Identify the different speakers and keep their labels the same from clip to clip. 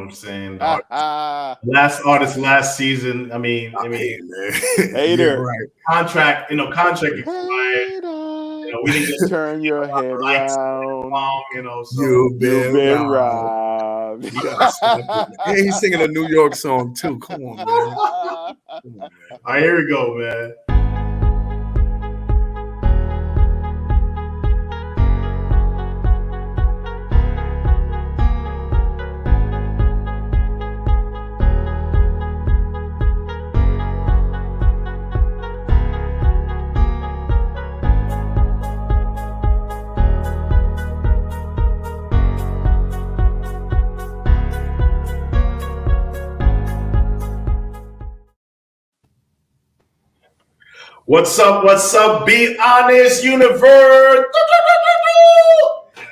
Speaker 1: I'm saying? Last artist last season. I mean,
Speaker 2: man.
Speaker 3: Hater.
Speaker 2: Yeah, right.
Speaker 1: Contract expired. We didn't just
Speaker 3: turn your head around.
Speaker 1: So
Speaker 2: You've been
Speaker 3: robbed.
Speaker 2: And he's singing a New York song too. Come on, man.
Speaker 1: All right, here we go, man. What's up? What's up? Be honest, universe. Yeah,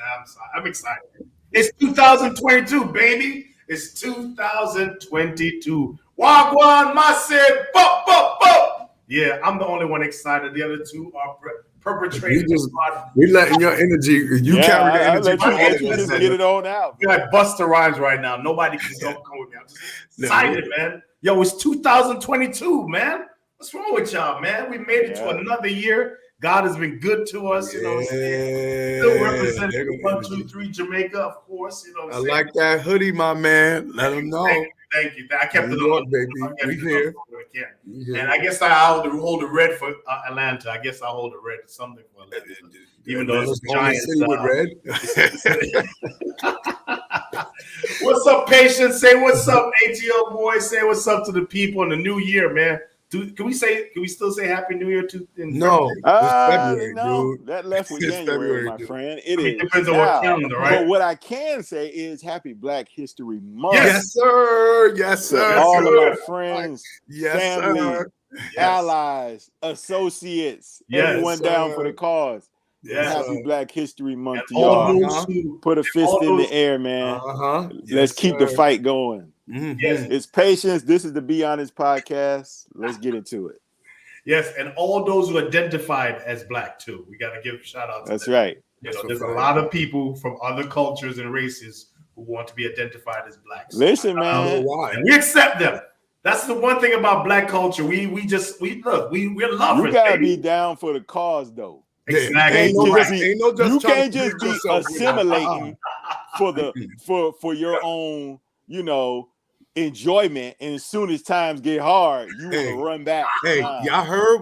Speaker 1: I'm excited. It's 2022, baby. It's 2022. Wagwan, Massive, Yeah, I'm the only one excited. The other two are perpetrating.
Speaker 2: We're letting your energy. You carry the energy.
Speaker 3: Let you just get it on out.
Speaker 1: You're like Busta Rhymes right now. Nobody can come with me. I'm just excited, man. Yo, it's 2022, man. What's wrong with y'all, man? We made it to another year. God has been good to us, you know what I'm saying? Still representing 1, 2, 3 Jamaica, of course, you know what I'm saying?
Speaker 2: I like that hoodie, my man. Let them know.
Speaker 1: Thank you. I kept
Speaker 2: New
Speaker 1: it
Speaker 2: York,
Speaker 1: on,
Speaker 2: baby. We here.
Speaker 1: And I guess I'll hold the red for Atlanta. I guess I'll hold the red something for Atlanta. Even though it's giant
Speaker 2: with red.
Speaker 1: What's up, Patience? Say what's up, ATL boys. Say what's up to the people in the new year, man. Can we still say Happy New Year to?
Speaker 2: No,
Speaker 3: February, dude. That left with January, my friend. It
Speaker 1: depends on what calendar, right?
Speaker 3: But what I can say is Happy Black History Month.
Speaker 2: Yes, sir. Yes, sir.
Speaker 3: All of my friends, family,
Speaker 2: sir.
Speaker 3: allies, associates, everyone down for the cause. Happy Black History Month to y'all. Put a fist in the air, man. Let's keep the fight going.
Speaker 1: Yes,
Speaker 3: it's Patience. This is the Be Honest podcast. Let's get into it.
Speaker 1: Yes, and all those who identified as Black too. We got to give a shout out to
Speaker 3: That's
Speaker 1: them.
Speaker 3: right.
Speaker 1: There's a lot of people from other cultures and races who want to be identified as Blacks.
Speaker 3: Listen, man,
Speaker 1: and we accept them. That's the one thing about Black culture. We're lovers.
Speaker 3: You gotta be down for the cause, though.
Speaker 1: Exactly.
Speaker 3: You can't just be assimilating for your own, enjoyment, and as soon as times get hard, you want to run back.
Speaker 2: Hey, y'all heard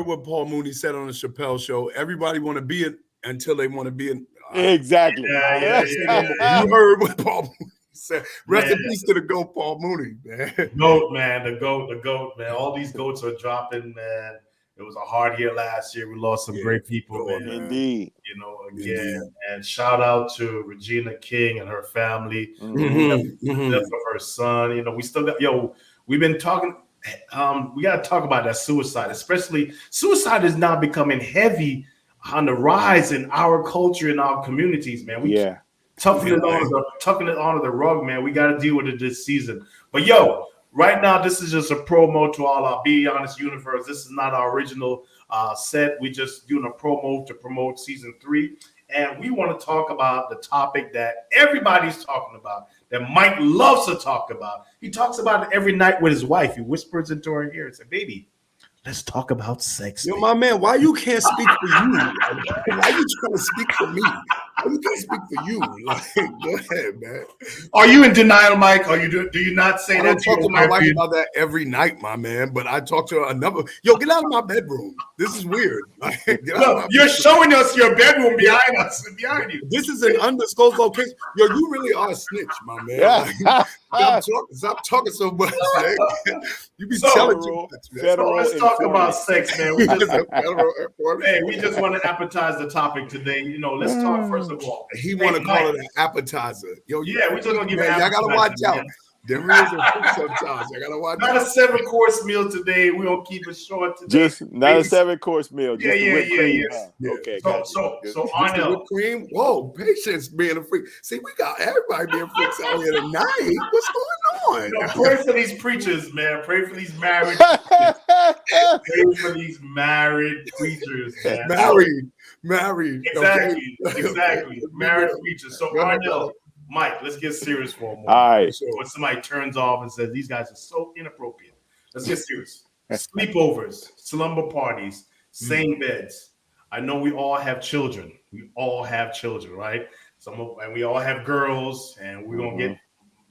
Speaker 2: what Paul Mooney said on the Chappelle show. Everybody want to be it until they want to be it.
Speaker 3: Exactly.
Speaker 2: You heard what Paul Mooney said. Rest in peace to the GOAT, Paul Mooney, man.
Speaker 1: GOAT, man. The GOAT, man. All these GOATs are dropping, man. It was a hard year last year. We lost some great people, man.
Speaker 3: Indeed.
Speaker 1: And shout out to Regina King and her family. Death of her son. We still got, we've been talking. We got to talk about that suicide, especially suicide is now becoming heavy on the rise in our culture, in our communities, man. Tucking it onto the rug, man. We got to deal with it this season. But right now, this is just a promo to all our Be Honest universe. This is not our original set. We're just doing a promo to promote season 3. And we want to talk about the topic that everybody's talking about, that Mike loves to talk about. He talks about it every night with his wife. He whispers into her ear and says, "Baby, let's talk about sex."
Speaker 2: Yo, my man, why you can't speak for you? Why you trying to speak for me? Why you can't speak for you? Go ahead, man.
Speaker 1: Are you in denial, Mike? Do you not say that?
Speaker 2: I don't talk to my wife about that every night, my man. But I talk to her another. Yo, get out of my bedroom. This is weird.
Speaker 1: Look, you're showing us your bedroom behind you.
Speaker 2: This is an undisclosed location. Yo, you really are a snitch, my man. Stop talking so much, man. You be telling too much, man.
Speaker 1: Let's talk about sex, man. We just want to appetize the topic today. Let's talk first of all.
Speaker 2: He want to call it an appetizer. Yo,
Speaker 1: we just gonna give it.
Speaker 2: Y'all gotta watch out. There is a food sometimes. I gotta watch.
Speaker 1: Not a 7-course meal today. We gonna keep it short today.
Speaker 3: Just not a 7-course meal. Just whipped cream.
Speaker 1: Okay. So Arnell,
Speaker 2: whipped cream. Whoa, Patience being a freak. See, we got everybody being freaks out here tonight. What's going on?
Speaker 1: Pray for these preachers, man. Pray for these married. Pray for these married preachers, man.
Speaker 2: Married.
Speaker 1: Exactly. Married preachers. So Arnell, Mike, let's get serious for a moment.
Speaker 3: All right.
Speaker 1: When somebody turns off and says these guys are so inappropriate, let's get serious. Sleepovers, slumber parties, same beds. I know we all have children. We all have children, right? And we all have girls, and we're gonna get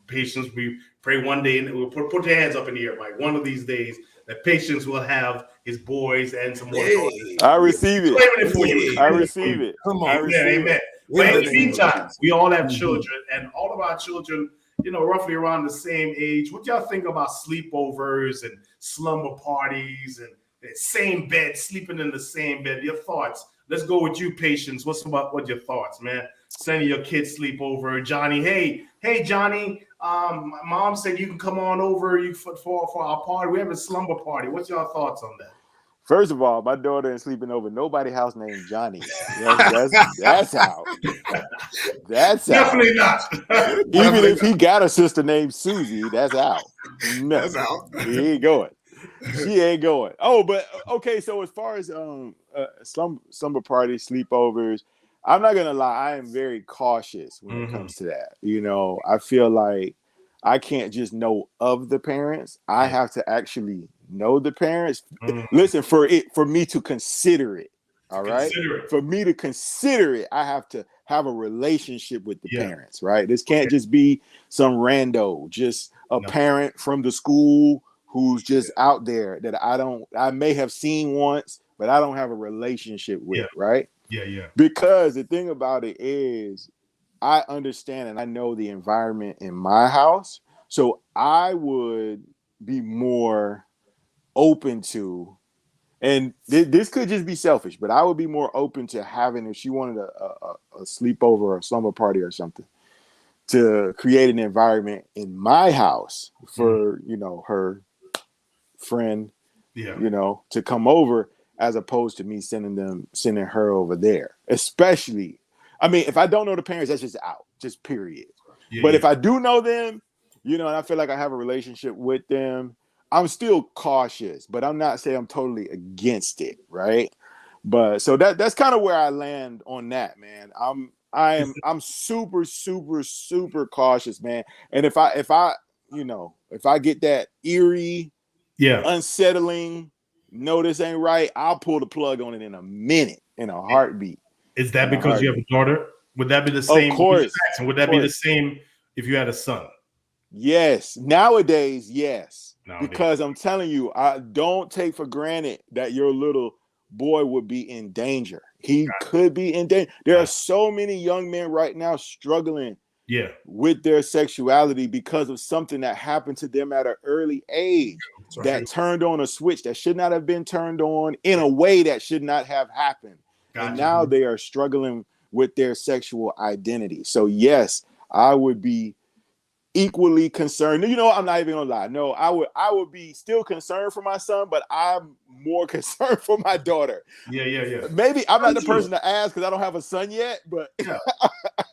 Speaker 1: Patience. We pray one day, and we'll put your hands up in the air, Mike. One of these days, that Patience will have his boys and some more daughters.
Speaker 3: I receive it. I receive it.
Speaker 2: Come on,
Speaker 1: amen. But in the meantime, we all have children, and all of our children, roughly around the same age. What y'all think about sleepovers and slumber parties and the same bed, sleeping in the same bed? Your thoughts? Let's go with you, Patience. What your thoughts, man? Sending your kids sleep over. Johnny, hey, Johnny. My mom said you can come on over for our party. We have a slumber party. What's your thoughts on that?
Speaker 3: First of all, my daughter ain't sleeping over nobody house named Johnny. That's out. That's
Speaker 1: definitely
Speaker 3: out.
Speaker 1: Not.
Speaker 3: Even if he got a sister named Susie, that's out. No,
Speaker 2: that's out.
Speaker 3: He ain't going. She ain't going. Oh, but okay. So as far as slumber parties, sleepovers, I'm not gonna lie. I am very cautious when it comes to that. I feel like I can't just know of the parents. I have to actually know the parents. Listen, for me to consider it. All right. For me to consider it, I have to have a relationship with the parents. Right. This can't just be some rando, just a parent from the school who's just out there that I may have seen once, but I don't have a relationship with, right?
Speaker 1: Yeah.
Speaker 3: Because the thing about it is I understand and I know the environment in my house. So I would be more open to, and this could just be selfish, but I would be more open to having, if she wanted a sleepover or a slumber party or something, to create an environment in my house for, her friend, to come over, as opposed to me sending her over there. Especially, I mean, if I don't know the parents, that's just out, just period. But if I do know them, and I feel like I have a relationship with them, I'm still cautious, but I'm not saying I'm totally against it, right? But so that's kind of where I land on that, man. I'm super, super, super cautious, man. And if I get that eerie, unsettling, no, this ain't right, I'll pull the plug on it in a minute, in a heartbeat.
Speaker 1: Is that because you have a daughter? Would that be the same?
Speaker 3: Of course.
Speaker 1: Would that be the same if you had a son?
Speaker 3: Yes. Nowadays, yes. Because I'm telling you, I don't take for granted that your little boy would be in danger. He could be in danger. There are so many young men right now struggling with their sexuality because of something that happened to them at an early age that turned on a switch that should not have been turned on in a way that should not have happened. And now they are struggling with their sexual identity. So yes, I would be equally concerned. I'm not even gonna lie. No, I would be still concerned for my son, but I'm more concerned for my daughter.
Speaker 1: Yeah.
Speaker 3: Maybe I'm not the person to ask because I don't have a son yet, but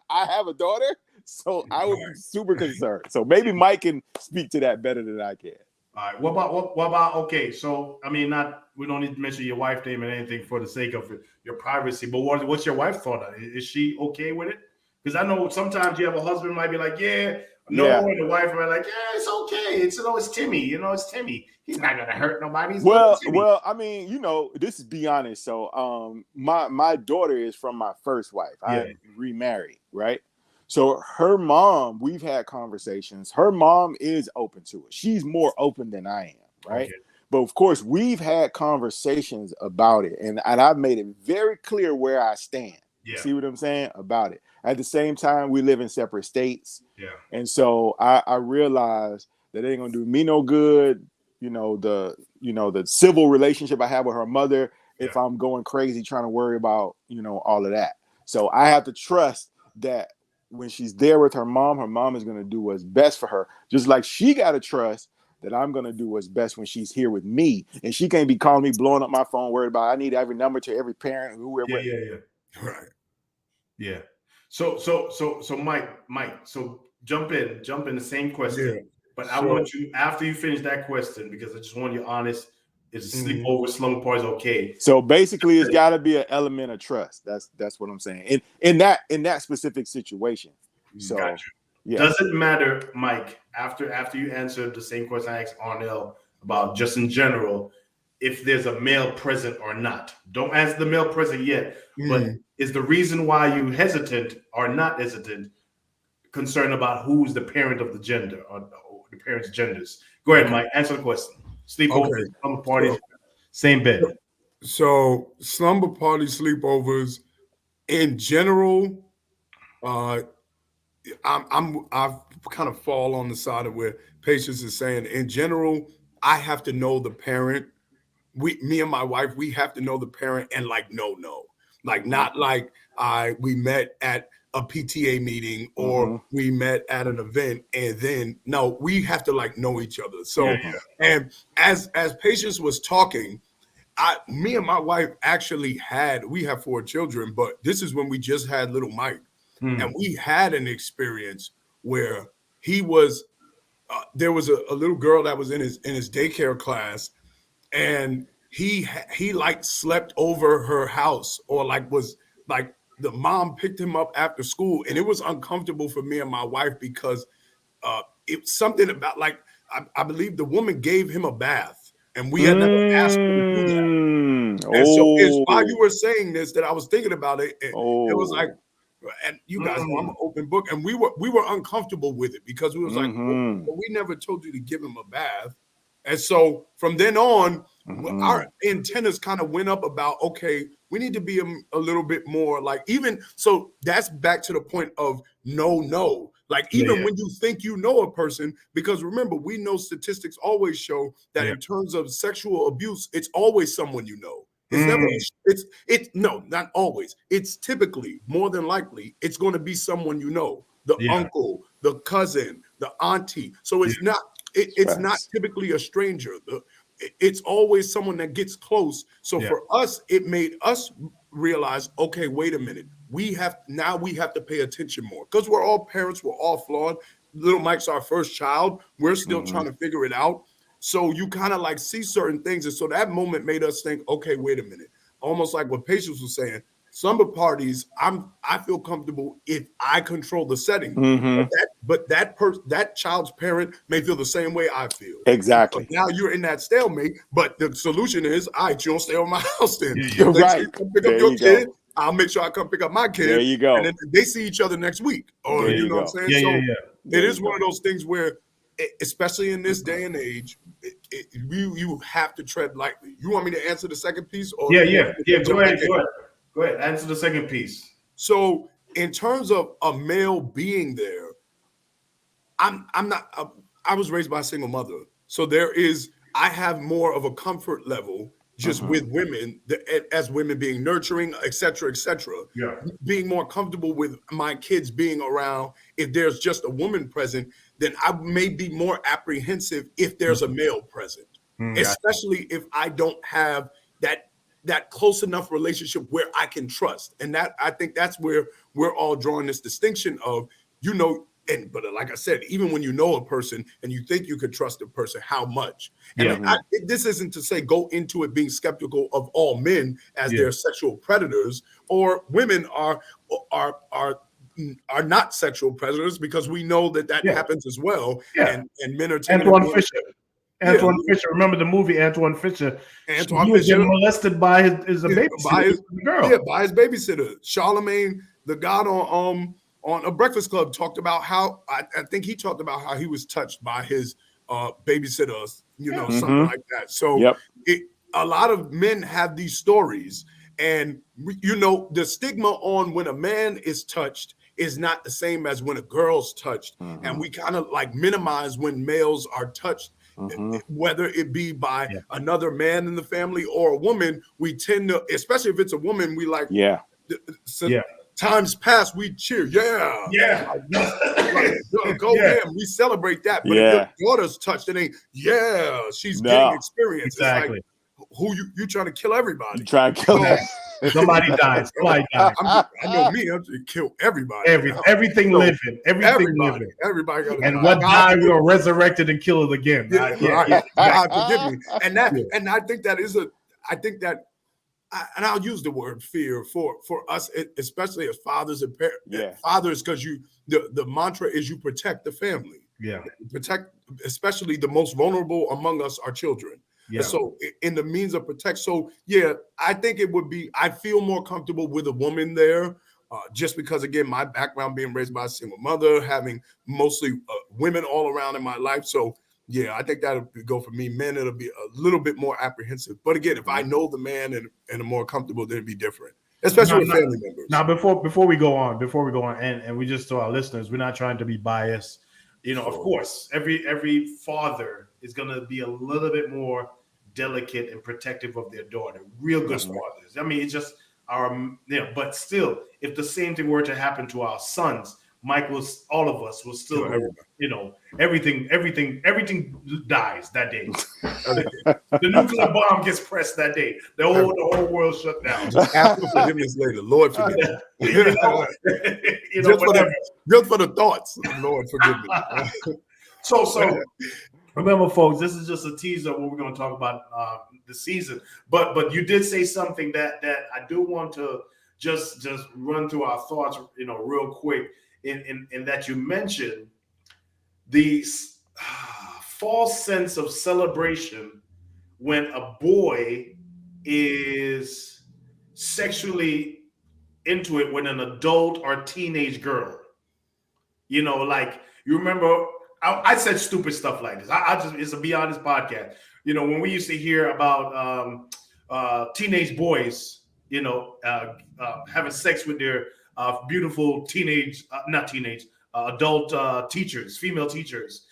Speaker 3: I have a daughter, so I would be super concerned. So maybe Mike can speak to that better than I can.
Speaker 1: All right. What about? Okay, so I mean, we don't need to mention your wife's name and anything for the sake of your privacy. But what's your wife thought of it? Is she okay with it? Because I know sometimes you have a husband might be like, and the wife might be like, it's okay. It's Timmy. It's Timmy. He's not gonna hurt nobody.
Speaker 3: Well, I mean, this is be honest. So, my daughter is from my first wife. I remarried, right? So her mom, we've had conversations. Her mom is open to it. She's more open than I am, right? Okay. But of course, we've had conversations about it, and I've made it very clear where I stand. Yeah. See what I'm saying about it? At the same time, we live in separate states. Yeah. And so I realized that it ain't gonna do me no good. The civil relationship I have with her mother, if I'm going crazy trying to worry about, all of that. So I have to trust that when she's there with her mom is going to do what's best for her. Just like she got to trust that I'm going to do what's best when she's here with me. And she can't be calling me, blowing up my phone, worried about I need every number to every parent, whoever.
Speaker 1: Yeah. Right. Yeah. So Mike, so jump in the same question. Yeah, but I want you, after you finish that question, because I just want you honest, is sleepover, slumber parties okay?
Speaker 3: So basically it's got to be an element of trust. That's what I'm saying. In that specific situation. So
Speaker 1: Does it matter, Mike, after you answered the same question I asked Arnell about just in general, if there's a male present or not? Don't answer the male present yet, but is the reason why you hesitant or not hesitant concerned about who's the parent of the gender or the parents' genders? Go ahead, Mike. Answer the question. Sleepovers, slumber parties, same bed.
Speaker 2: So slumber party, sleepovers, in general, I've kind of fall on the side of where Patience is saying. In general, I have to know the parent. Me and my wife, we have to know the parent and like no, like not like we met at a PTA meeting or we met at an event and then no, we have to like know each other. So and as Patience was talking, me and my wife actually we have 4 children, but this is when we just had little Mike. And we had an experience where he was there was a little girl that was in his daycare class, and he like slept over her house, or like was like the mom picked him up after school, and it was uncomfortable for me and my wife because it's something about like I believe the woman gave him a bath, and we had never asked her to do that. And so it's while you were saying this that I was thinking about it. It was like, and you guys know I'm an open book, and we were uncomfortable with it because we was like, well, we never told you to give him a bath. And so from then on, our antennas kind of went up about, okay, we need to be a little bit more like, even so that's back to the point of no. Like even when you think you know a person, because remember, we know statistics always show that in terms of sexual abuse, it's always someone you know. It's never, no, not always. It's typically, more than likely, it's going to be someone you know, the uncle, the cousin, the auntie. So it's not, it's not typically a stranger. It's always someone that gets close. So for us, it made us realize, okay, wait a minute. We have to pay attention more because we're all parents. We're all flawed. Little Mike's our first child. We're still trying to figure it out. So you kind of like see certain things. And so that moment made us think, okay, wait a minute. Almost like what Patience was saying, slumber parties, I feel comfortable if I control the setting. But that child's parent may feel the same way I feel.
Speaker 3: Exactly.
Speaker 2: But now you're in that stalemate, but the solution is, all right, you don't stay over my house then.
Speaker 3: You're right.
Speaker 2: You come pick up your kid. I'll make sure I come pick up my kid.
Speaker 3: There you go.
Speaker 2: And then they see each other next week. Or you know what I'm saying? It is one of those things where, especially in this day and age, you have to tread lightly. You want me to answer the second piece? Or
Speaker 1: Go ahead. Answer the second piece.
Speaker 2: So in terms of a male being there, I'm not. I was raised by a single mother, so I have more of a comfort level just with women, as women being nurturing, et cetera, being more comfortable with my kids being around. If there's just a woman present, then I may be more apprehensive if there's a male present, especially if I don't have that close enough relationship where I can trust. And that, I think that's where we're all drawing this distinction of, but like I said, even when you know a person and you think you could trust a person, how much? And this isn't to say go into it being skeptical of all men as they're sexual predators, or women are not sexual predators, because we know that happens as well. And men are
Speaker 1: Antoine Fisher. Remember the movie Antoine Fisher? He was getting molested by his babysitter.
Speaker 2: By his babysitter. Charlemagne, the God on A Breakfast Club, talked about how I think he talked about how he was touched by his babysitter, something like that. So a lot of men have these stories, and the stigma on when a man is touched is not the same as when a girl's touched, and we kind of like minimize when males are touched. Whether it be by another man in the family or a woman, we tend to, especially if it's a woman, we like, times past, we cheer, go him. We celebrate that. But if your daughter's touched, it ain't, she's getting experience.
Speaker 1: Exactly.
Speaker 2: It's like, who you trying to kill everybody?
Speaker 3: You trying to kill
Speaker 1: somebody dies.
Speaker 2: I know me. I'm trying to kill everybody.
Speaker 1: Everything living.
Speaker 2: Everybody.
Speaker 1: And what died, we are resurrected and killed again.
Speaker 2: God forgive me. And I think that and I'll use the word fear for us, especially as fathers and fathers, because the mantra is you protect the family.
Speaker 1: Yeah.
Speaker 2: Protect, especially the most vulnerable among us, our children. Yeah. And so in the means of protect. So yeah, I think it would be, I feel more comfortable with a woman there. Just because, again, my background being raised by a single mother, having mostly women all around in my life. So, yeah, I think that would go for me. Men, it'll be a little bit more apprehensive. But again, if I know the man and am more comfortable, then it'd be different, especially with family members.
Speaker 1: Now, before we go on, and we just to our listeners, we're not trying to be biased. You know, of course, every father is going to be a little bit more delicate and protective of their daughter. Real good fathers. I mean, it's just but still, if the same thing were to happen to our sons, all of us will still, everything dies that day. The nuclear bomb gets pressed that day. The whole world shut down.
Speaker 2: Just ask for forgiveness later. Lord, forgive me. Just for the thoughts. Lord, forgive me.
Speaker 1: So remember, folks, this is just a teaser of what we're going to talk about the season. But you did say something that I do want to just run through our thoughts, real quick. In that you mentioned the false sense of celebration when a boy is sexually into it with an adult or teenage girl. Like you remember, I said stupid stuff like this. It's a Be Honest podcast. When we used to hear about teenage boys, having sex with their beautiful adult teachers, female teachers,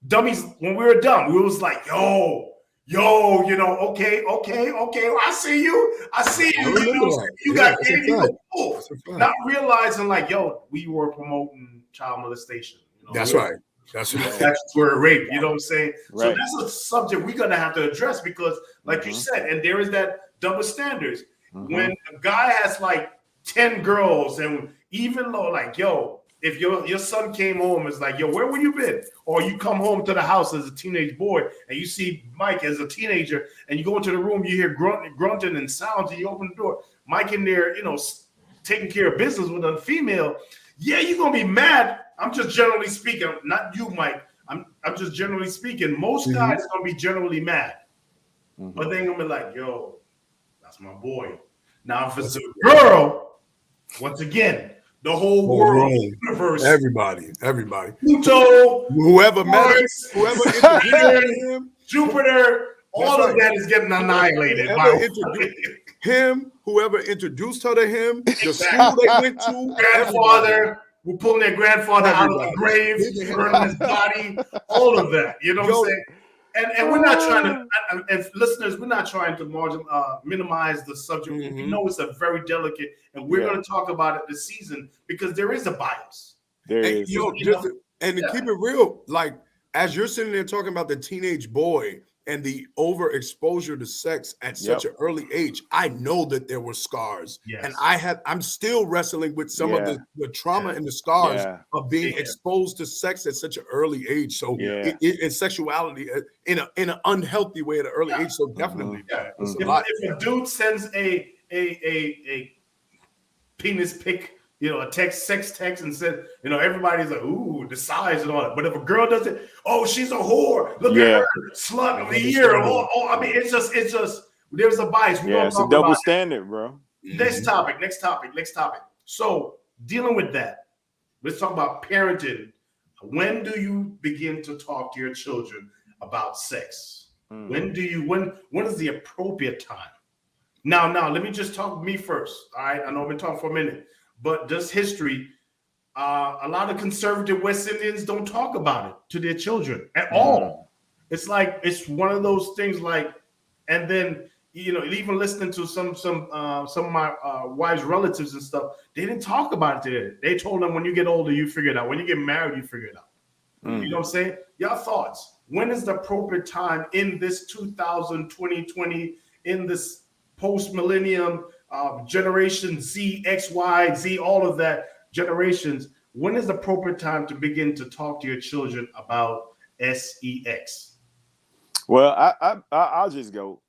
Speaker 1: dummies. When we were dumb, we was like, yo, okay, I see you. You got cool. Not realizing like, yo, we were promoting child molestation.
Speaker 2: That's right. That's
Speaker 1: where rape, you know what I'm saying?
Speaker 3: Right.
Speaker 1: So that's a subject we're gonna have to address because, like you said, and there is that double standards. When a guy has like 10 girls, and even though like, yo, if your son came home, it's like, yo, where would you been? Or you come home to the house as a teenage boy and you see Mike as a teenager and you go into the room, you hear grunting and sounds, and you open the door, Mike in there, taking care of business with a female. Yeah, you're gonna be mad. I'm just generally speaking, not you, Mike. I'm just generally speaking. Most guys are gonna be generally mad, but they're gonna be like, yo, that's my boy. Now, if it's a girl, once again, the whole world, universe,
Speaker 2: everybody,
Speaker 1: Pluto,
Speaker 2: whoever Mars, whoever him,
Speaker 1: Jupiter, all of that is getting annihilated.
Speaker 2: Whoever introduced her to him, the school they went to,
Speaker 1: grandfather, we're pulling their grandfather out of the grave, burning his body, all of that. You know what I'm saying? And we're not trying to, and listeners, we're not trying to minimize the subject. We know it's a very delicate, and we're going to talk about it this season because there is a bias.
Speaker 3: There is.
Speaker 2: To keep it real, like as you're sitting there talking about the teenage boy and the overexposure to sex at such an early age, I know that there were scars, and I'm still wrestling with some of the trauma and the scars of being exposed to sex at such an early age. So, in sexuality in an unhealthy way at an early age. So definitely,
Speaker 1: if a dude sends a penis pic, a sex text, and said, everybody's like, ooh, the size and all that. But if a girl does it, oh, she's a whore. Look at her, slut of the year. I mean, it's just, there's a bias.
Speaker 3: It's a double standard, bro.
Speaker 1: Next topic. So dealing with that, let's talk about parenting. When do you begin to talk to your children about sex? When is the appropriate time? Now, let me just talk with me first. All right, I know I've been talking for a minute. But just history, a lot of conservative West Indians don't talk about it to their children at all. It's like, it's one of those things like, and then, even listening to some of my wife's relatives and stuff, they didn't talk about it today. They told them, when you get older, you figure it out. When you get married, you figure it out. You know what I'm saying? Y'all thoughts. When is the appropriate time in this 2020, in this post-millennium, generation Z, X, Y, Z, all of that generations, when is the appropriate time to begin to talk to your children about sex?
Speaker 3: Well, I'll just go.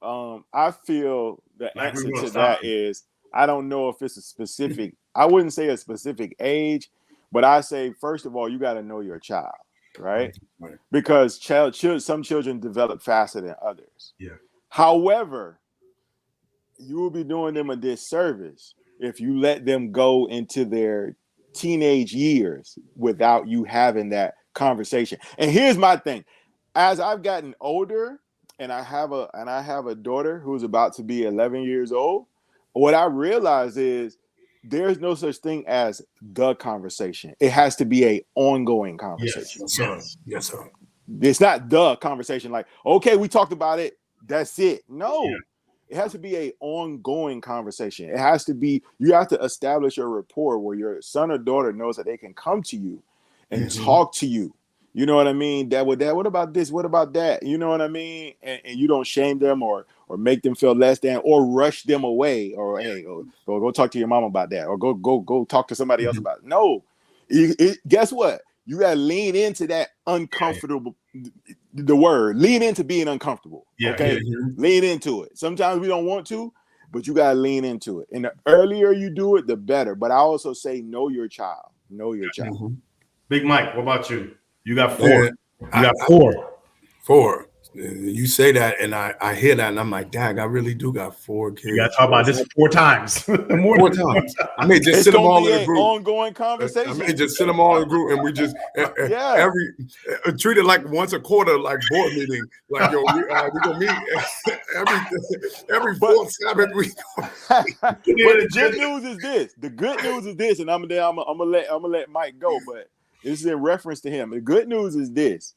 Speaker 3: I feel the answer to that is I don't know if it's a specific. I wouldn't say a specific age, but I say first of all you got to know your child, right? Because some children develop faster than others.
Speaker 1: Yeah.
Speaker 3: However, you will be doing them a disservice if you let them go into their teenage years without you having that conversation. And here's my thing. As I've gotten older and I have a daughter who's about to be 11 years old, what I realize is there's no such thing as the conversation. It has to be an ongoing conversation.
Speaker 2: Yes, sir.
Speaker 3: It's not the conversation like, okay, we talked about it. That's it. No. Yeah. It has to be an ongoing conversation. It has to be, you have to establish a rapport where your son or daughter knows that they can come to you and talk to you. You know what I mean? What about this? What about that? You know what I mean? And you don't shame them or make them feel less than or rush them away or hey, go talk to your mom about that or go talk to somebody else about it. No, guess what? You got to lean into that uncomfortable, the word, lean into being uncomfortable. Okay. Lean into it. Sometimes we don't want to, but you got to lean into it. And the earlier you do it, the better. But I also say, know your child. Know your child.
Speaker 1: Big Mike, what about you? You got 4. You got 4.
Speaker 2: 4. You say that, and I hear that, and I'm like, dang, I really do got 4 kids.
Speaker 1: You got to talk about this 4 times.
Speaker 2: 4 times. I may just sit them all in a group.
Speaker 3: Ongoing conversation.
Speaker 2: I may just sit them all in a group, and we just treat it like once a quarter, like board meeting. Like yo, we gonna meet every 4th Sabbath week.
Speaker 3: But the good news is this. The good news is this, and I'm gonna let Mike go, but this is in reference to him. The good news is this.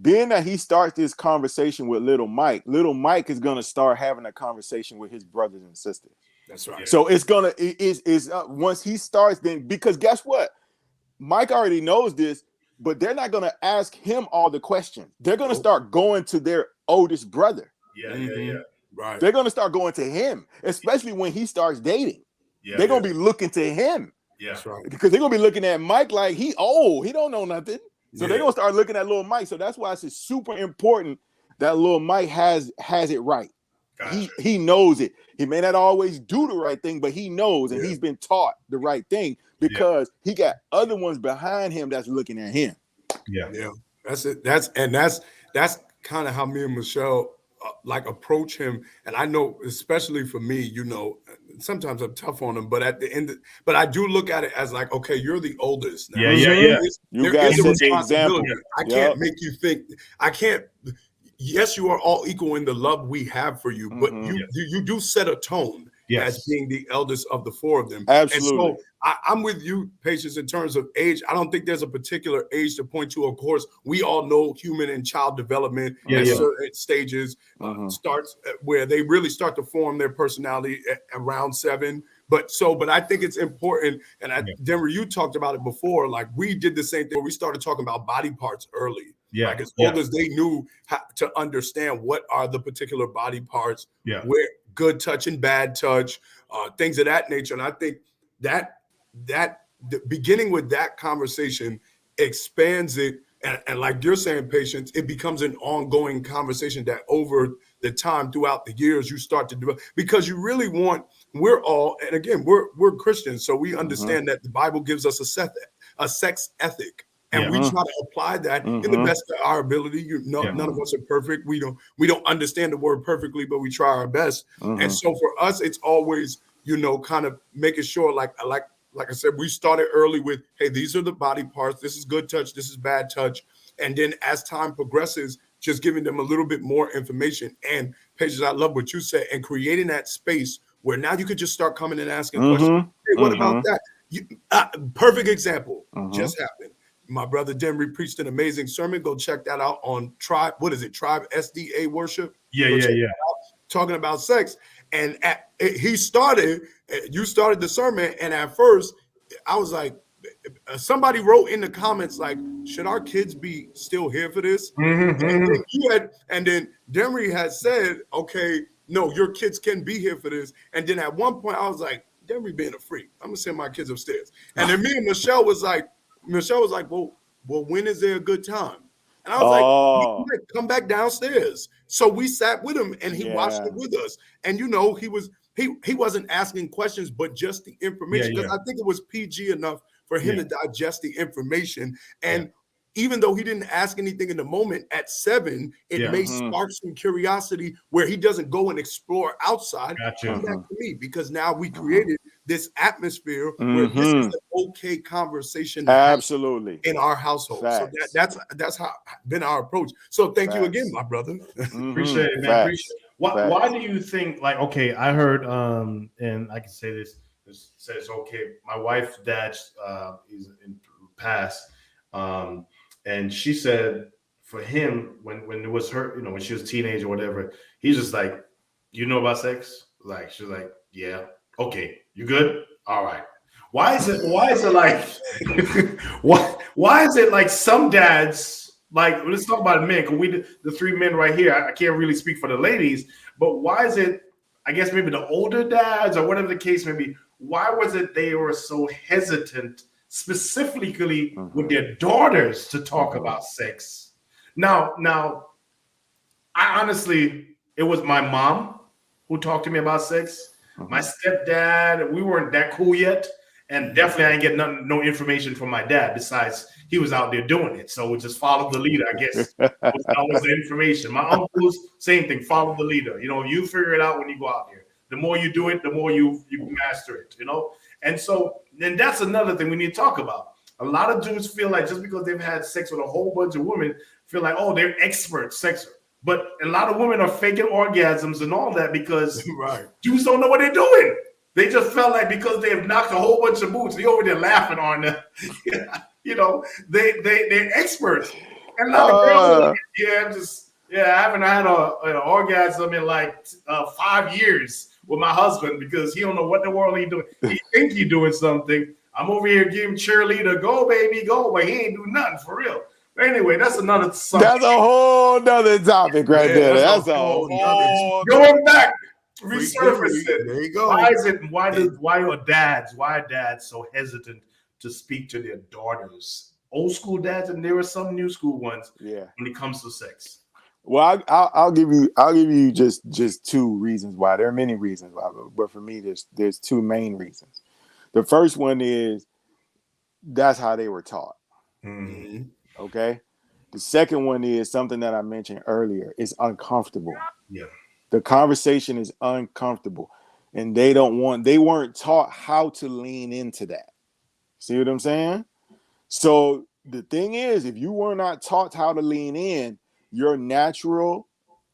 Speaker 3: Being that he starts this conversation with little Mike is gonna start having a conversation with his brothers and sisters.
Speaker 2: That's right.
Speaker 3: So it's gonna once he starts, then because guess what, Mike already knows this, but they're not gonna ask him all the questions. They're gonna start going to their oldest brother.
Speaker 1: Yeah.
Speaker 2: Right.
Speaker 3: They're gonna start going to him, especially when he starts dating. They're gonna be looking to him.
Speaker 1: Yeah, that's
Speaker 2: right.
Speaker 3: Because they're gonna be looking at Mike like he don't know nothing. So they're gonna start looking at little Mike. So that's why it's super important that little Mike has it right. Gotcha. He knows it. He may not always do the right thing, but he knows and he's been taught the right thing because he got other ones behind him that's looking at him.
Speaker 2: Yeah. That's it. That's kind of how me and Michelle approach him. And I know, especially for me, you know, sometimes I'm tough on him, but at the end, but I do look at it as like, okay, you're the oldest. Now.
Speaker 1: Yeah.
Speaker 3: You guys set the example.
Speaker 2: I can't make you think. I can't. Yes, you are all equal in the love we have for you, but you do set a tone as being the eldest of the 4 of them.
Speaker 3: Absolutely.
Speaker 2: And so I'm with you, Patience, in terms of age. I don't think there's a particular age to point to. Of course, we all know human and child development at certain stages starts where they really start to form their personality at around 7. But I think it's important. And Denver, you talked about it before. Like we did the same thing. We started talking about body parts early.
Speaker 1: Yeah.
Speaker 2: Like as old as they knew how to understand what are the particular body parts, where good touch and bad touch, things of that nature. And I think that beginning with that conversation expands it. And like you're saying, Patience, it becomes an ongoing conversation that over the time throughout the years you start to develop, because you really want, we're all, and again, we're Christians, so we understand that the Bible gives us a sex ethic. And we try to apply that in the best of our ability. None of us are perfect. We don't understand the word perfectly, but we try our best. And so for us, it's always, kind of making sure, like I said, we started early with, hey, these are the body parts. This is good touch. This is bad touch. And then as time progresses, just giving them a little bit more information. And Patience, I love what you said, and creating that space where now you could just start coming and asking questions. Hey, what about that? Perfect example just happened. My brother Denry preached an amazing sermon. Go check that out on Tribe. What is it? Tribe SDA Worship.
Speaker 1: Yeah.
Speaker 2: Talking about sex. And you started the sermon. And at first I was like, somebody wrote in the comments, like, should our kids be still here for this? And then Denry had said, okay, no, your kids can be here for this. And then at one point I was like, Denry being a freak, I'm gonna send my kids upstairs. And then me and Michelle was like, well, when is there a good time? And I was come back downstairs. So we sat with him and he watched it with us. And he wasn't asking questions, but just the information. Because I think it was PG enough for him to digest the information. And even though he didn't ask anything in the moment, at 7, it may spark some curiosity where he doesn't go and explore outside. Come back to me, because now we created this atmosphere where this is an okay conversation
Speaker 3: absolutely
Speaker 2: in our household. Facts. So that's how been our approach. So thank you again, my brother.
Speaker 1: Appreciate it, man. Appreciate it. Why do you think, like, okay, I heard and I can say this says okay, my wife's dad is in past, and she said for him when it was her, when she was a teenager or whatever, he's just like, you know about sex? Like, she's like, yeah. Okay, you good? All right. Why is it like why is it like some dads, like, let's talk about men, because we the 3 men right here, I can't really speak for the ladies, but why is it, I guess maybe the older dads or whatever the case may be, why was it they were so hesitant specifically with their daughters to talk about sex? Now I honestly, it was my mom who talked to me about sex. My stepdad, we weren't that cool yet, and definitely I didn't get no information from my dad. Besides, he was out there doing it, so we just followed the leader. I guess that was the information. My uncles, same thing, follow the leader. You figure it out when you go out there. The more you do it, the more you master it. And so then that's another thing we need to talk about. A lot of dudes feel like just because they've had sex with a whole bunch of women, feel like, oh, they're expert sexers. But a lot of women are faking orgasms and all that because dudes don't know what they're doing. They just felt like because they've knocked a whole bunch of boots, they over there laughing on them. They're experts. And a lot of girls are like, I haven't had an orgasm in like 5 years with my husband because he don't know what the world he's doing. He think he's doing something. I'm over here giving cheerleader, go baby, go, but he ain't do nothing for real. Anyway, that's another subject.
Speaker 3: That's a whole nother topic right there. That's a whole
Speaker 1: going back, resurfacing.
Speaker 2: There you go.
Speaker 1: Why are dads so hesitant to speak to their daughters? Old school dads, and there are some new school ones.
Speaker 3: Yeah.
Speaker 1: When it comes to sex.
Speaker 3: Well, I'll give you just 2 reasons why. There are many reasons why, but for me, there's 2 main reasons. The first one is that's how they were taught.
Speaker 2: Mm-hmm.
Speaker 3: Okay. The second one is something that I mentioned earlier. It's uncomfortable.
Speaker 1: Yeah.
Speaker 3: The conversation is uncomfortable, and they weren't taught how to lean into that. See what I'm saying? So the thing is, if you were not taught how to lean in, your natural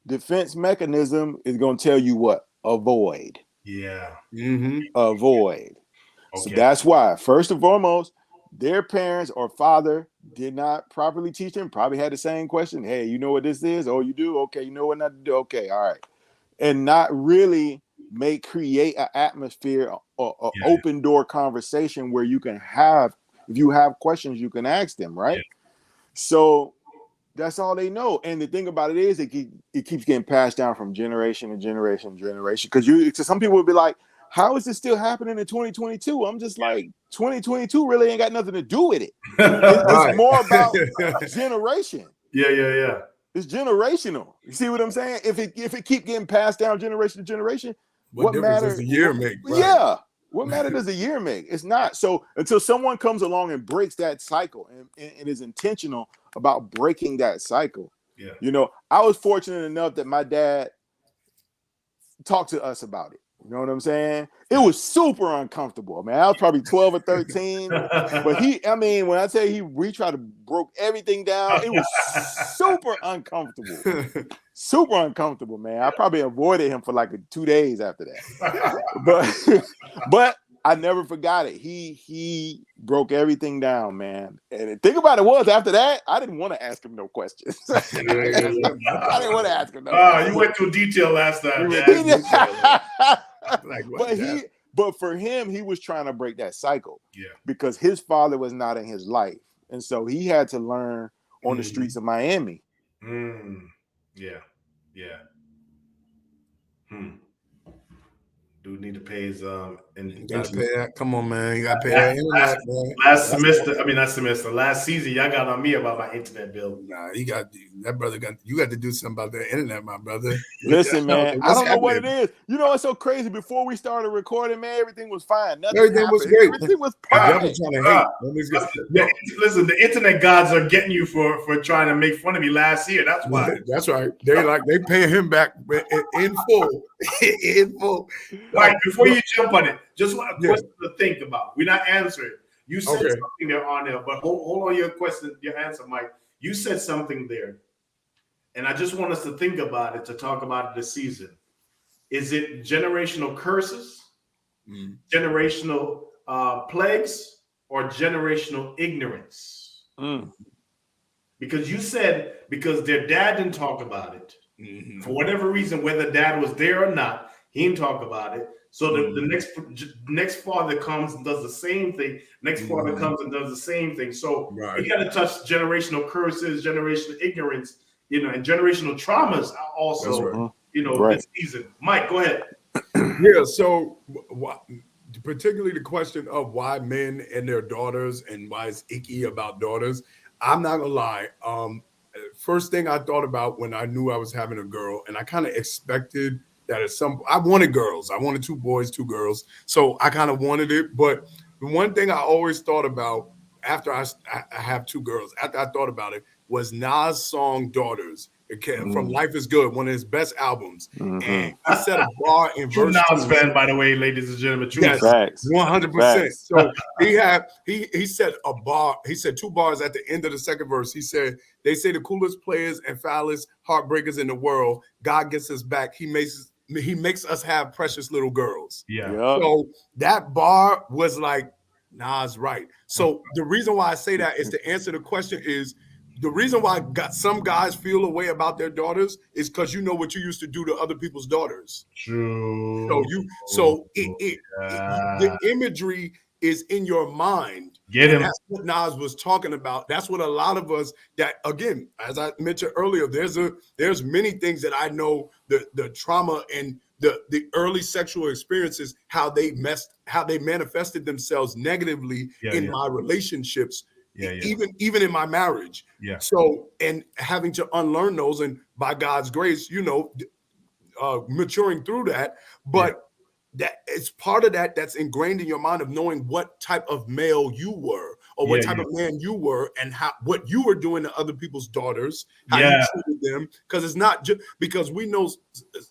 Speaker 3: defense mechanism is going to tell you what? Avoid.
Speaker 1: Yeah.
Speaker 2: Mm-hmm.
Speaker 3: Avoid. Okay. So that's why, first and foremost, their parents or father did not properly teach them, probably had the same question. Hey, you know what this is? Oh, you do? Okay. You know what not to do? Okay. All right. And not really create an atmosphere or open door conversation where you can have, if you have questions, you can ask them, right? Yeah. So that's all they know. And the thing about it is it keeps getting passed down from generation to generation to generation. Because some people would be like, how is this still happening in 2022? I'm just like, 2022 really ain't got nothing to do with it. It's more about generation.
Speaker 1: Yeah.
Speaker 3: It's generational. You see what I'm saying? If it keep getting passed down generation to generation,
Speaker 2: what matter does a year make?
Speaker 3: Right? Yeah. What matter does a year make? It's not. So until someone comes along and breaks that cycle and is intentional about breaking that cycle.
Speaker 1: Yeah.
Speaker 3: I was fortunate enough that my dad talked to us about it. You know what I'm saying? It was super uncomfortable. Man, I was probably 12 or 13. But when I tell you we tried to broke everything down, it was super uncomfortable. Super uncomfortable, man. I probably avoided him for like 2 days after that. But I never forgot it. He broke everything down, man. And the thing about it was, after that, I didn't want to ask him no questions. I didn't want to ask him no questions.
Speaker 1: You went too detailed last time.
Speaker 3: But for him, he was trying to break that cycle.
Speaker 1: Yeah.
Speaker 3: Because his father was not in his life. And so he had to learn on the streets of Miami.
Speaker 1: Yeah. Dude need to pay his
Speaker 2: you gotta pay that. Come on, man. You gotta pay that internet, man.
Speaker 1: Last season, y'all got on me about my internet bill.
Speaker 2: Nah, you got to do something about the internet, my brother.
Speaker 3: Listen, man, I don't know what it is. You know, it's so crazy. Before we started recording, man, everything was fine.
Speaker 2: Everything was great.
Speaker 3: Everything was perfect.
Speaker 1: Listen, the internet gods are getting you for trying to make fun of me last year. That's why.
Speaker 2: That's right. They paying him back in full. In full.
Speaker 1: All right, before you jump on it, just want a question to think about. We're not answering. You said something there on there, but hold on your answer, Mike. You said something there, and I just want us to think about it, to talk about it this season. Is it generational curses, generational plagues, or generational ignorance? Because you said because their dad didn't talk about it. For whatever reason, whether dad was there or not, he didn't talk about it. So the next father comes and does the same thing. Next father comes and does the same thing. So we got to touch generational curses, generational ignorance, and generational traumas also, this season. Mike, go ahead.
Speaker 2: Yeah. So particularly the question of why men and their daughters and why it's icky about daughters. I'm not gonna lie. First thing I thought about when I knew I was having a girl, and I kind of expected that I wanted girls. I wanted 2 boys, 2 girls. So I kind of wanted it. But the one thing I always thought about after I have 2 girls, after I thought about it, was Nas' song Daughters. From Life is Good, one of his best albums. And he set a bar in
Speaker 1: True
Speaker 2: verse.
Speaker 1: Nas fan, by the way, ladies and gentlemen. True
Speaker 3: facts.
Speaker 2: 100%. So he set a bar. He said 2 bars at the end of the second verse. He said, "They say the coolest players and foulest heartbreakers in the world. God gets us back. He makes us have precious little girls."
Speaker 1: Yeah.
Speaker 2: So that bar was like, Nas right. So the reason why I say that is to answer the question is, the reason why some guys feel a way about their daughters is because you know what you used to do to other people's daughters.
Speaker 1: True.
Speaker 2: The imagery is in your mind.
Speaker 1: Get him.
Speaker 2: That's what Nas was talking about. That's what a lot of us that, again, as I mentioned earlier, there's many things that I know the trauma and the early sexual experiences, how they manifested themselves negatively in my relationships. Even in my marriage. So, and having to unlearn those, and by God's grace, maturing through that. But that it's part of that's ingrained in your mind of knowing what type of male you were, or what type of man you were, and what you were doing to other people's daughters, how you treated them. Because it's not just because we know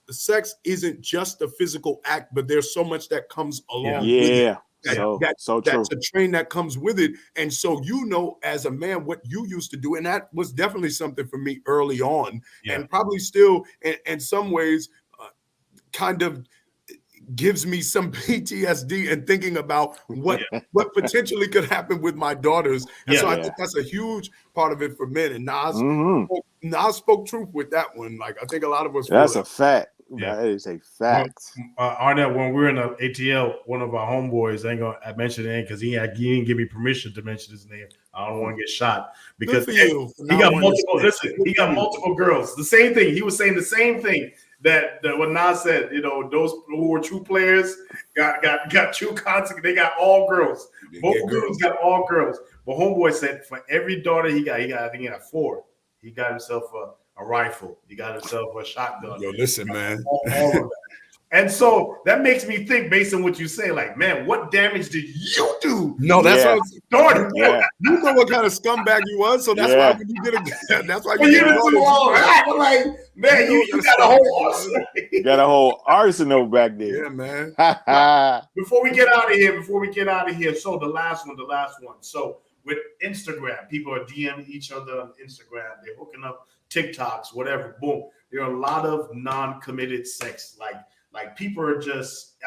Speaker 2: sex isn't just a physical act, but there's so much that comes along with it. That's a train that comes with it. And so, as a man, what you used to do, and that was definitely something for me early on, and probably still in some ways kind of gives me some PTSD and thinking about what potentially could happen with my daughters. And so I think that's a huge part of it for men. And Nas spoke truth with that one. Like, I think a lot of us
Speaker 3: that's a fact. Yeah. That is a fact.
Speaker 1: Arnett, when we were in the ATL, one of our homeboys, I mention the name because he didn't give me permission to mention his name. I don't want to get shot because he got multiple. Listen, he got multiple girls. The same thing. He was saying the same thing that what Nas said. Those who were true players got true contact. They got all girls. Both girls got all girls. But homeboy said for every daughter he got, I think he got 4. He got himself a rifle. He got himself a shotgun.
Speaker 2: Yo, listen, man.
Speaker 1: All of that. And so that makes me think, based on what you say, like, man, what damage did you do?
Speaker 2: No, that's what I'm
Speaker 1: starting.
Speaker 2: You know what kind of scumbag you was, so that's why when you get that's why
Speaker 1: you get all that. Like, man, you got a whole arsenal.
Speaker 3: You got a whole arsenal back there.
Speaker 2: Yeah, man.
Speaker 1: Before we get out of here, so the last one. So with Instagram, people are DMing each other on Instagram. They're hooking up TikToks, whatever. Boom. There are a lot of non-committed sex. Like people are just,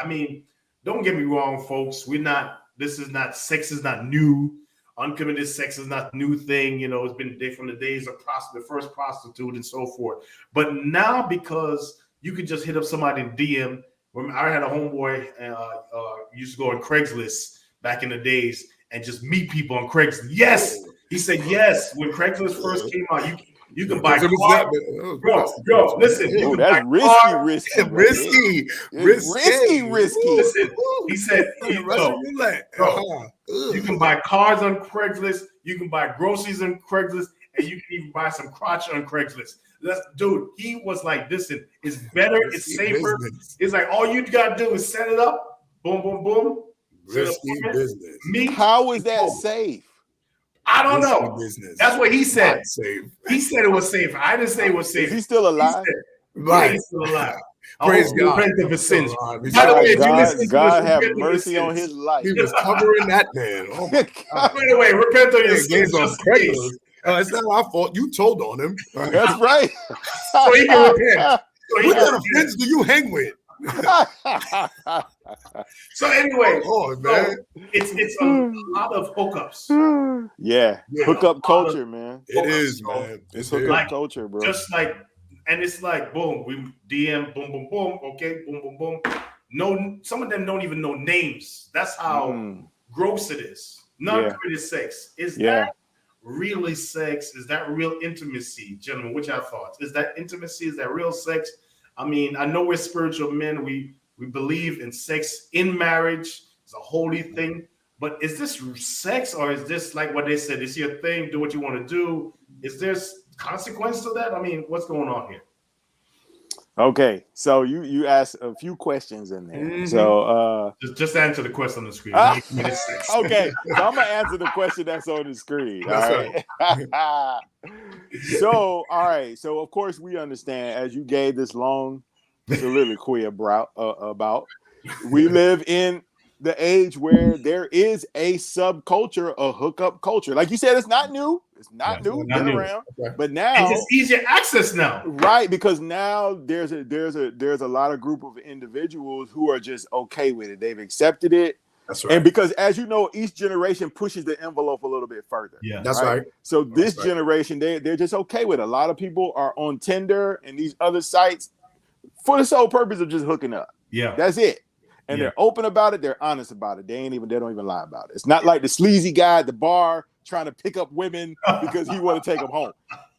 Speaker 1: don't get me wrong, folks. Sex is not new. Uncommitted sex is not a new thing. It's been from the days of the first prostitute and so forth. But now, because you could just hit up somebody in DM. When I had a homeboy used to go on Craigslist back in the days and just meet people on Craigslist. Yes. He said, yes. When Craigslist first came out, You can buy cars. Bro, listen. You can
Speaker 3: that's
Speaker 1: risky.
Speaker 3: Listen,
Speaker 1: he said, you can buy cars on Craigslist. You can buy groceries on Craigslist, and you can even buy some crotch on Craigslist. Dude, he was like, listen, it's better, it's safer. It's like all you gotta do is set it up. Boom, boom, boom.
Speaker 2: Risky business.
Speaker 3: How is that safe?
Speaker 1: I don't know.
Speaker 2: Business.
Speaker 1: That's what he said. He said it was safe. I didn't say it was safe.
Speaker 3: Is he still alive?
Speaker 1: Right. He's still alive.
Speaker 2: Praise God.
Speaker 1: Of his sins.
Speaker 3: By the way, God have mercy on his life.
Speaker 2: He was covering that man. Oh my God.
Speaker 1: By the way, repent on your sins.
Speaker 2: It's not our fault. You told on him.
Speaker 3: That's right.
Speaker 1: So he can repent.
Speaker 2: What kind of friends do you hang with?
Speaker 1: So anyway,
Speaker 2: man.
Speaker 1: It's a lot of hookups.
Speaker 3: Yeah. Hookup culture, man.
Speaker 2: It is, man.
Speaker 3: It's hookup culture, bro.
Speaker 1: Just like, and it's like, boom, we DM, boom, boom, boom, okay, boom, boom, boom. No, some of them don't even know names. That's how gross it is. Non-creative sex. Is that really sex? Is that real intimacy? Gentlemen, what's your thoughts? Is that intimacy? Is that real sex? I mean, I know we're spiritual men. We believe in sex in marriage. It's a holy thing. But is this sex, or is this like what they said? It's your thing. Do what you want to do. Is there consequence to that? I mean, what's going on here?
Speaker 3: Okay, so you asked a few questions in there. Mm-hmm. So
Speaker 1: just answer the question on the screen.
Speaker 3: Okay, so I'm gonna answer the question that's on the screen. That's right. So, all right. So, of course, we understand, as you gave this long soliloquy about, we live in the age where there is a subculture, a hookup culture. Like you said, it's not new. It's not new. It's been around. Okay. But now
Speaker 1: it's easier access now.
Speaker 3: Right, because now there's a lot of group of individuals who are just okay with it. They've accepted it.
Speaker 2: That's right.
Speaker 3: And because, as you know, each generation pushes the envelope a little bit further.
Speaker 1: Yeah,
Speaker 2: that's right.
Speaker 3: So this generation, they're just okay with it. A lot of people are on Tinder and these other sites for the sole purpose of just hooking up.
Speaker 1: Yeah,
Speaker 3: that's it. And they're open about it. They're honest about it. They don't even lie about it. It's not like the sleazy guy at the bar trying to pick up women because he want to take them home.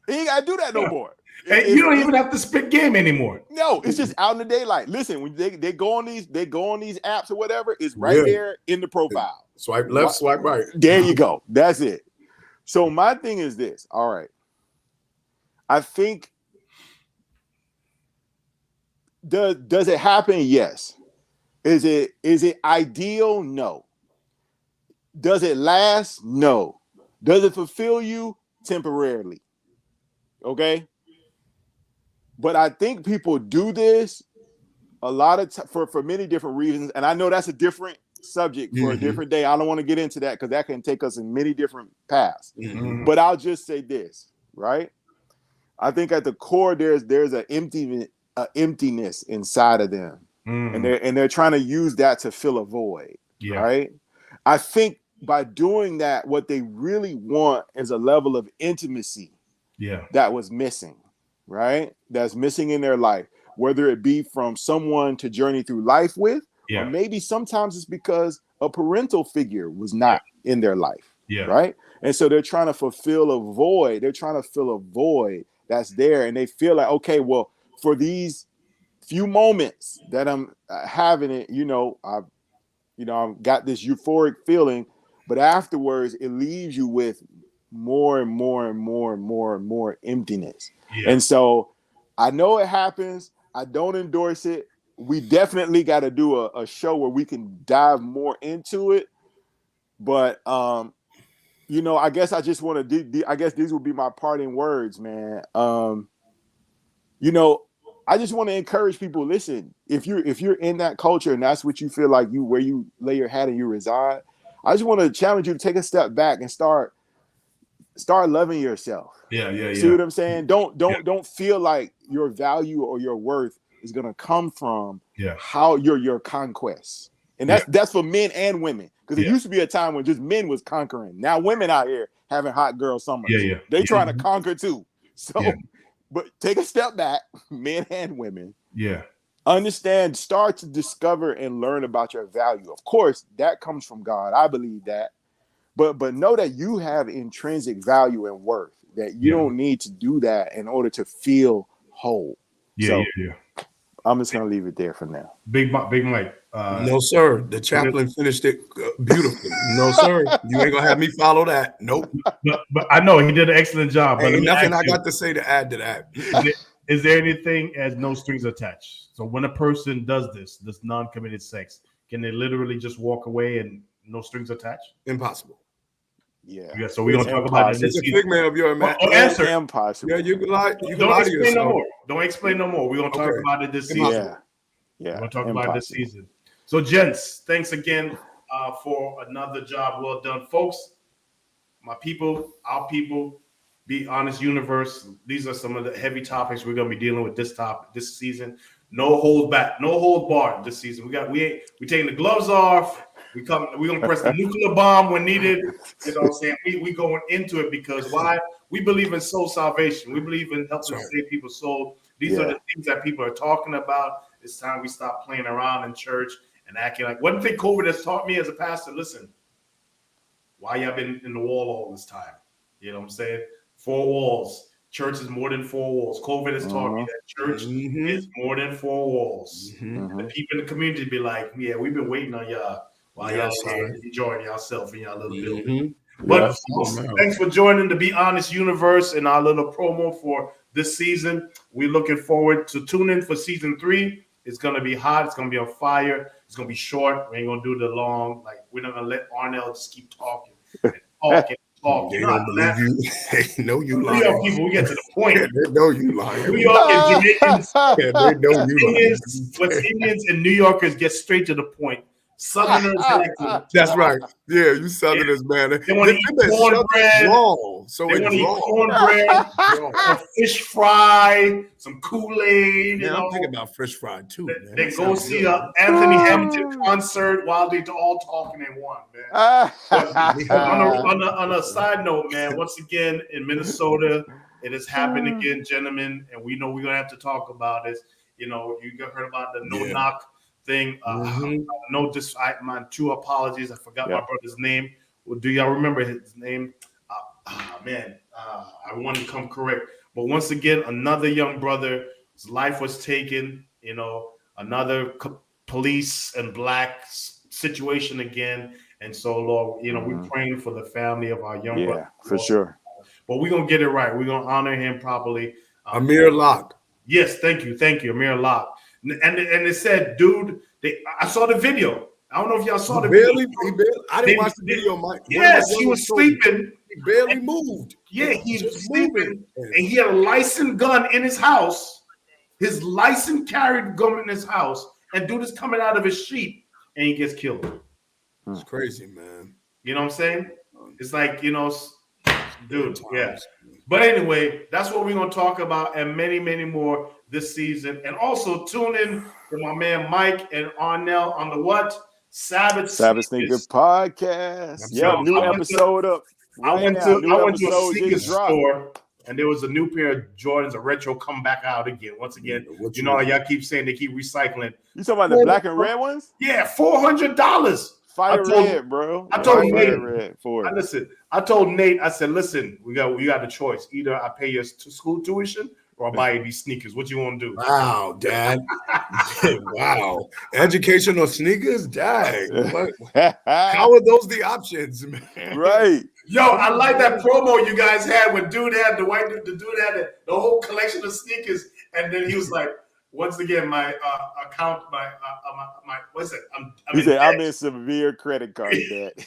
Speaker 3: He ain't got to do that no more.
Speaker 1: And you don't even have to spit game anymore.
Speaker 3: No, it's just out in the daylight. Listen, when they go on these apps or whatever, it's right there in the profile.
Speaker 2: Swipe left, swipe right.
Speaker 3: There you go. That's it. So my thing is this. All right. I think does it happen? Yes. Is it ideal? No. Does it last? No. Does it fulfill you? Temporarily. Okay. But I think people do this a lot of for many different reasons. And I know that's a different subject for a different day. I don't want to get into that because that can take us in many different paths. Mm-hmm. But I'll just say this, right? I think at the core, there's an emptiness inside of them. Mm. And they're trying to use that to fill a void. Yeah. Right. I think by doing that, what they really want is a level of intimacy that was missing. Right? That's missing in their life, whether it be from someone to journey through life with, or maybe sometimes it's because a parental figure was not in their life. Yeah. Right. And so they're trying to fulfill a void. They're trying to fill a void that's there. And they feel like, okay, well, for these few moments that I'm having it, I've got this euphoric feeling, but afterwards it leaves you with more and more and more and more and more emptiness. Yeah. And so I know it happens. I don't endorse it. We definitely got to do a show where we can dive more into it. But, I guess I just want to, I guess these will be my parting words, man. I just want to encourage people. Listen, if you're in that culture and that's what you feel like where you lay your hat and you reside, I just want to challenge you to take a step back and start loving yourself.
Speaker 1: Yeah.
Speaker 3: See what I'm saying? Don't feel like your value or your worth is gonna come from how your conquests. And that's for men and women. Because it used to be a time when just men was conquering. Now women out here having hot girl summers. Yeah. They trying to conquer too. So but take a step back, men and women. Yeah. Understand, start to discover and learn about your value. Of course, that comes from God. I believe that. But know that you have intrinsic value and worth that you don't need to do that in order to feel whole.
Speaker 1: Yeah.
Speaker 3: I'm just gonna leave it there for now.
Speaker 1: Big Mike.
Speaker 2: No, sir. The chaplain finished it beautifully. No, sir. You ain't gonna have me follow that. Nope.
Speaker 1: But I know he did an excellent job. But
Speaker 2: ain't nothing I got to say to add to that.
Speaker 1: Is there anything as no strings attached? So when a person does this non-committed sex, can they literally just walk away and no strings attached?
Speaker 2: Impossible.
Speaker 3: Yeah.
Speaker 1: So we're gonna talk about it.
Speaker 2: It's a figment of your imagination.
Speaker 1: Answer.
Speaker 3: Impossible.
Speaker 2: Yeah, you can lie.
Speaker 1: Don't explain no more. Don't explain no more. We're gonna talk about it this season.
Speaker 3: Yeah.
Speaker 1: We're gonna talk about it this season. So, gents, thanks again for another job well done, folks. My people, our people, Be Honest Universe. These are some of the heavy topics we're gonna be dealing with this season. No hold back, no hold bar this season. We taking the gloves off. We're gonna press the nuclear bomb when needed. You know what I'm saying? We going into it because why? We believe in soul salvation. We believe in helping save people's soul. These are the things that people are talking about. It's time we stop playing around in church and acting like. One thing COVID has taught me as a pastor, listen, why y'all been in the wall all this time? You know what I'm saying? 4 walls. Church is more than 4 walls. COVID has taught me that church is more than 4 walls. The people in the community be like, yeah, we've been waiting on y'all while y'all enjoying yourself in y'all little building. But thanks for joining the Be Honest Universe and our little promo for this season. We're looking forward to tune in for season 3. It's going to be hot. It's going to be on fire. It's going to be short. We ain't going to do the long. Like, we're not going to let Arnell just keep talking and talking.
Speaker 2: They don't believe you. They know you lying.
Speaker 1: New York people, we get to the point.
Speaker 2: They know you lying.
Speaker 1: New York and Jamaicans.
Speaker 2: They know you lying.
Speaker 1: West Indians and New Yorkers get straight to the point. Southerners,
Speaker 2: that's right. Yeah, you Southerners, man.
Speaker 1: They want to eat cornbread.
Speaker 2: So
Speaker 1: they want to eat cornbread, a fish fry, some Kool-Aid.
Speaker 2: Yeah, I'm thinking about fish fry too.
Speaker 1: They go see an Anthony Hamilton concert while they're all talking in one, man. on a side note, man, once again in Minnesota, it has happened again, gentlemen, and we know we're gonna have to talk about this. You know, you heard about the no-knock thing. My true apologies. I forgot my brother's name. Well, do y'all remember his name? I want to come correct. But once again, another young brother's life was taken. You know, another police and black situation again. And so, Lord, you know, we're praying for the family of our young brother.
Speaker 3: For sure.
Speaker 1: But we're gonna get it right. We're gonna honor him properly.
Speaker 2: Amir Locke.
Speaker 1: Yes, thank you, Amir Locke. And it said, dude, I saw the video. I don't know if y'all saw the video.
Speaker 2: I didn't watch the video, Mike.
Speaker 1: Yes, he was sleeping.
Speaker 2: He barely moved.
Speaker 1: Yeah, he was sleeping. And he had a licensed gun in his house. His licensed carried gun in his house. And dude is coming out of his sheet and he gets killed.
Speaker 2: It's crazy, man.
Speaker 1: You know what I'm saying? It's like, you know, dude, yeah. But anyway, that's what we're going to talk about and many, many more this season. And also tune in to my man Mike and Arnell on the what? Sabbath
Speaker 3: Sneaker Podcast. Yeah, new episode up.
Speaker 1: I went to a sneaker store and there was a new pair of Jordans, a retro come back out again. Once again, you know, y'all keep saying they keep recycling.
Speaker 3: You talking about the black and red ones?
Speaker 1: Yeah, $400.
Speaker 3: Fire red, bro.
Speaker 1: I told Nate. I told Nate. I said, "Listen, we got the choice. Either I pay your school tuition or I buy you these sneakers. What you want to do?"
Speaker 2: Wow, Dad. Wow, educational sneakers, Dad. How are those the options, man?
Speaker 3: Right.
Speaker 1: Yo, I like that promo you guys had when dude had the dude had the whole collection of sneakers, and then he was like, once again, my account, my what's it?
Speaker 3: He said, I'm in severe credit card debt.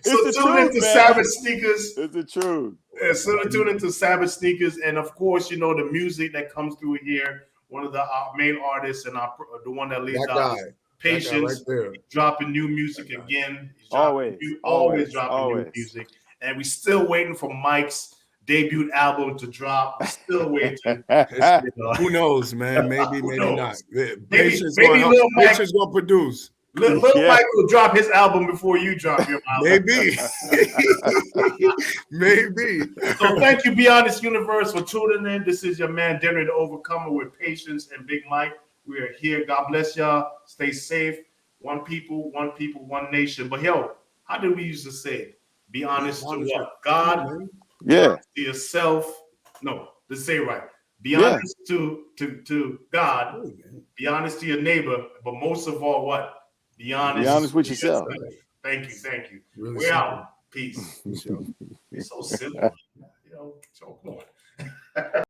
Speaker 1: So tune into Sabbath Sneakers.
Speaker 3: It's the truth.
Speaker 1: Yeah, so tune into Sabbath Sneakers, and of course, you know the music that comes through here. One of the main artists and the one that leads Patience, right, dropping new music again. Always dropping new music, and we still waiting for Mike's debut album to drop. We're still waiting.
Speaker 2: Who knows, man? Maybe not.
Speaker 1: Patience gonna
Speaker 2: produce.
Speaker 1: Little Mike will drop his album before you drop your album.
Speaker 2: Maybe.
Speaker 1: So thank you, Be Honest Universe, for tuning in. This is your man, Denry the Overcomer, with Patience and Big Mike. We are here. God bless y'all. Stay safe. One people, one nation. But yo, how did we used to say it? Be honest to what? God.
Speaker 3: Yeah.
Speaker 1: To yourself. No, let's say it right. Be honest to God. Be honest to your neighbor. But most of all, what? Be honest
Speaker 3: with yourself.
Speaker 1: Thank you.
Speaker 2: Really
Speaker 1: We're out. Peace. It's so simple. So come on.